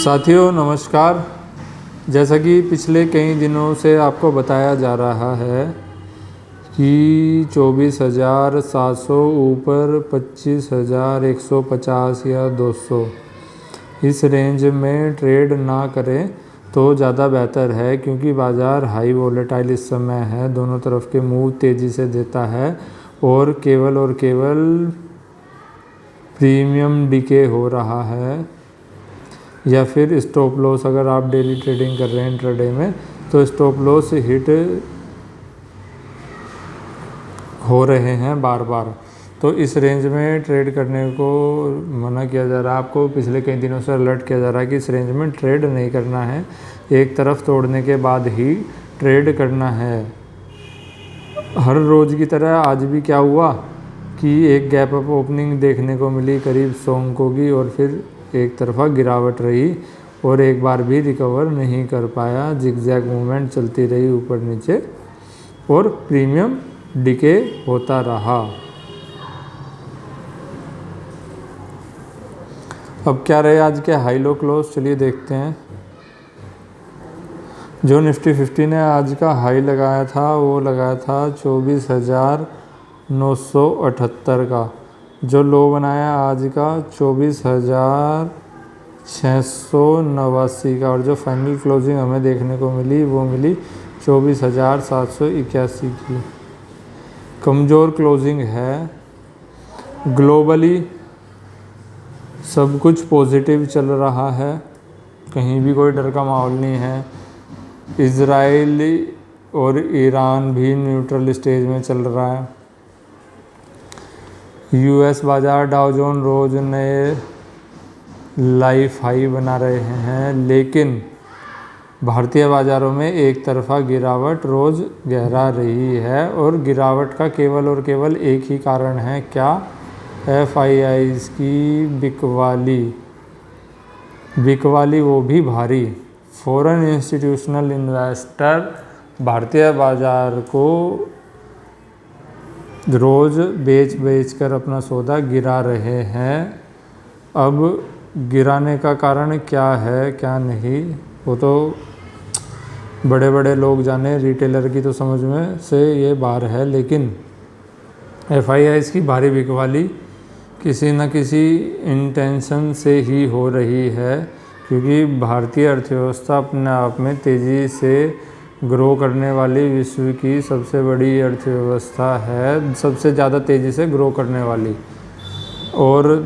साथियों नमस्कार। जैसा कि पिछले कई दिनों से आपको बताया जा रहा है कि 24,700 ऊपर 25,150 या 200 इस रेंज में ट्रेड ना करें तो ज़्यादा बेहतर है, क्योंकि बाज़ार हाई वोलेटाइल इस समय है, दोनों तरफ के मूव तेज़ी से देता है और केवल प्रीमियम डिके हो रहा है। या फिर स्टॉप लॉस, अगर आप डेली ट्रेडिंग कर रहे हैं इंट्राडे में, तो स्टॉप लॉस हिट हो रहे हैं बार बार। तो इस रेंज में ट्रेड करने को मना किया जा रहा है। आपको पिछले कई दिनों से अलर्ट किया जा रहा है कि इस रेंज में ट्रेड नहीं करना है, एक तरफ तोड़ने के बाद ही ट्रेड करना है। हर रोज़ की तरह आज भी क्या हुआ कि एक गैप अप ओपनिंग देखने को मिली करीब 100 अंकों की, और फिर एक तरफा गिरावट रही और एक बार भी रिकवर नहीं कर पाया। जिगजैग मूवमेंट चलती रही ऊपर नीचे और प्रीमियम डिके होता रहा। अब क्या रहे आज के हाई लो क्लोज, चलिए देखते हैं। जो निफ्टी 50 ने आज का हाई लगाया था वो लगाया था 24,978 का। जो लो बनाया आज का 24,689 का, और जो फाइनल क्लोजिंग हमें देखने को मिली वो मिली 24,781 की। कमज़ोर क्लोजिंग है। ग्लोबली सब कुछ पॉजिटिव चल रहा है, कहीं भी कोई डर का माहौल नहीं है। इजराइल और ईरान भी न्यूट्रल स्टेज में चल रहा है। यूएस बाज़ार डाउ जोन रोज़ नए लाइफ हाई बना रहे हैं, लेकिन भारतीय बाज़ारों में एक तरफा गिरावट रोज़ गहरा रही है। और गिरावट का केवल एक ही कारण है, क्या? FIIs की बिकवाली, वो भी भारी। फॉरेन इंस्टीट्यूशनल इन्वेस्टर भारतीय बाज़ार को रोज़ बेच कर अपना सौदा गिरा रहे हैं। अब गिराने का कारण क्या है क्या नहीं, वो तो बड़े बड़े लोग जाने, रिटेलर की तो समझ में से ये बाहर है। लेकिन FIIs की भारी बिकवाली किसी न किसी इंटेंशन से ही हो रही है, क्योंकि भारतीय अर्थव्यवस्था अपने आप में तेज़ी से ग्रो करने वाली विश्व की सबसे बड़ी अर्थव्यवस्था है, सबसे ज़्यादा तेज़ी से ग्रो करने वाली, और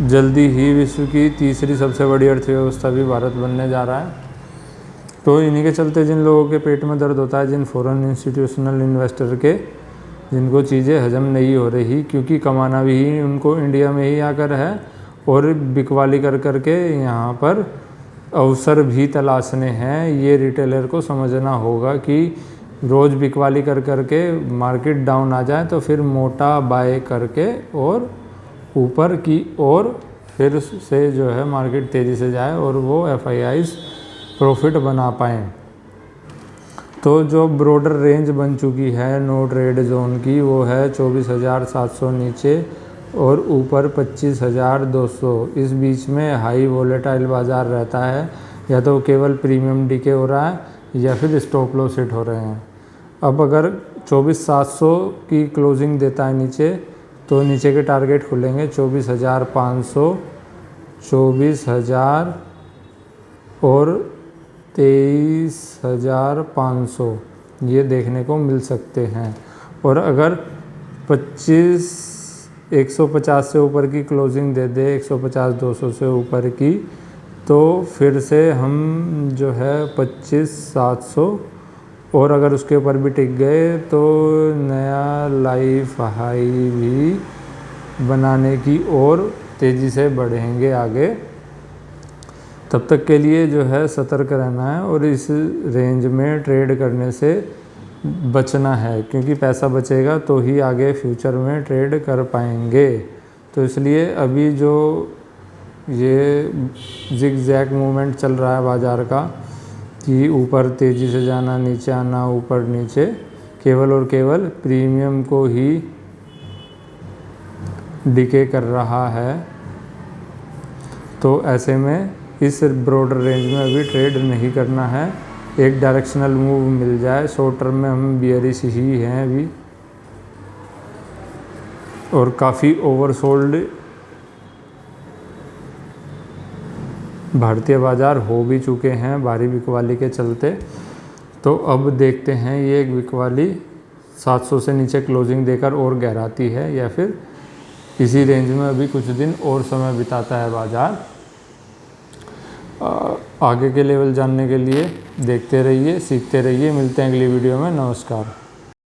जल्दी ही विश्व की तीसरी सबसे बड़ी अर्थव्यवस्था भी भारत बनने जा रहा है। तो इन्हीं के चलते जिन लोगों के पेट में दर्द होता है, जिन फॉरेन इंस्टीट्यूशनल इन्वेस्टर के, जिनको चीज़ें हजम नहीं हो रही, क्योंकि कमाना भी उनको इंडिया में ही आकर है और बिकवाली कर करके यहाँ पर अवसर भी तलाशने हैं। ये रिटेलर को समझना होगा कि रोज़ बिकवाली कर करके मार्केट डाउन आ जाए तो फिर मोटा बाय करके और ऊपर की ओर फिर से जो है मार्केट तेज़ी से जाए और वो FIIs प्रॉफिट बना पाएँ। तो जो ब्रॉडर रेंज बन चुकी है नो ट्रेड जोन की, वो है 24,700 नीचे और ऊपर 25,200। इस बीच में हाई वोलेटाइल बाज़ार रहता है, या तो केवल प्रीमियम डिके हो रहा है या फिर स्टॉप लॉस हिट हो रहे हैं। अब अगर 24,700 की क्लोजिंग देता है नीचे, तो नीचे के टारगेट खुलेंगे 24,500, 24,000 और 23,500, ये देखने को मिल सकते हैं। और अगर 150 से ऊपर की क्लोजिंग दे दे, 150-200 से ऊपर की, तो फिर से हम जो है 25,700, और अगर उसके ऊपर भी टिक गए तो नया लाइफ हाई भी बनाने की ओर तेज़ी से बढ़ेंगे आगे। तब तक के लिए जो है सतर्क रहना है और इस रेंज में ट्रेड करने से बचना है, क्योंकि पैसा बचेगा तो ही आगे फ्यूचर में ट्रेड कर पाएंगे। तो इसलिए अभी जो ये जिगजैग मूवमेंट चल रहा है बाज़ार का, कि ऊपर तेज़ी से जाना, नीचे आना, ऊपर नीचे, केवल प्रीमियम को ही डिके कर रहा है। तो ऐसे में इस ब्रॉडर रेंज में अभी ट्रेड नहीं करना है। एक डायरेक्शनल मूव मिल जाए, शॉर्ट टर्म में हम बियरिश ही हैं अभी, और काफ़ी ओवरसोल्ड भारतीय बाज़ार हो भी चुके हैं भारी बिकवाली के चलते। तो अब देखते हैं ये एक बिकवाली 700 से नीचे क्लोजिंग देकर और गहराती है या फिर इसी रेंज में अभी कुछ दिन और समय बिताता है बाज़ार। आगे के लेवल जानने के लिए देखते रहिए, सीखते रहिए। मिलते हैं अगली वीडियो में। नमस्कार।